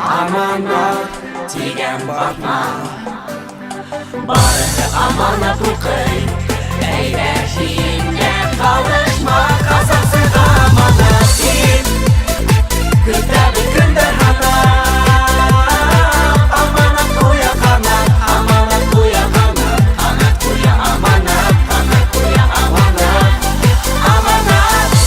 Amanat тиген батма, барысы аманат укый, әйдә җиңгә кавышма, казансыга аманат ин, көтә бит көндәр һаман, аманат куя канат, аманат куя канат, канат куя аманат, канат куя аманат, аманат.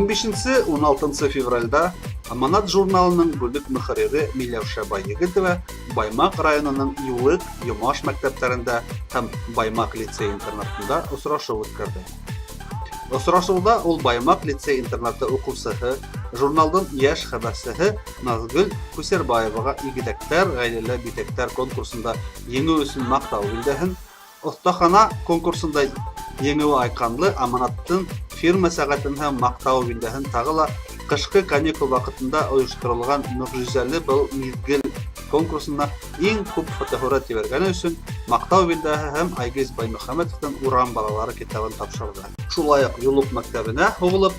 Бишенче 16 февральда Аманат журналының бүлек мөхәррире Миләүшә Байегетова Баймак районының Юлык, Юмаш мәктәпләрендә һәм Баймак лицей-интернатында очрашу үткәрде. Очрашуда ул Баймак лицей-интернаты укучысы, журналдың яшь хәбәрчесе Назгөл Күсербаевага игедәктәр, гаиләле битәктәр конкурсында еңү өчен мактау билгеләһен, остахана конкурсында еңү айканлы Аманаттың фирма сәгатен һәм мактау билгеләһен тагыла кышкы каникул вакытында оештырылган мөгъҗизәле был мизгел конкурсына иң күп фотография бергәне өчен мактау билгеләһе һәм Айгиз Баймөхәммәтовның Урам балалары китабын тапшырды. Шулай ук Юлык мәктәбенә һугылып,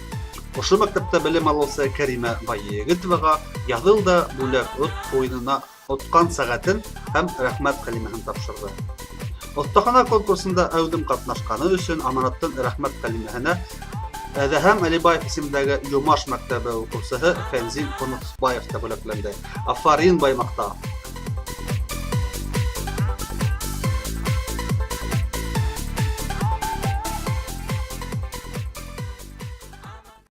ошо мәктәптә белем алучы Кәримә Байегетовага язылда бүләк ут уенына откан сәгатен һәм рәхмәт калимаһын тапшырды. Остахана конкурсында әүдем катнашканы өчен Аманаттың рәхмәт калимаһына Әдәһәм Әлибаев исемендәге Юмаш мәктәбе укучысы Фәнзил Конусбаев та бүләкләнде. Афарин Баймакта!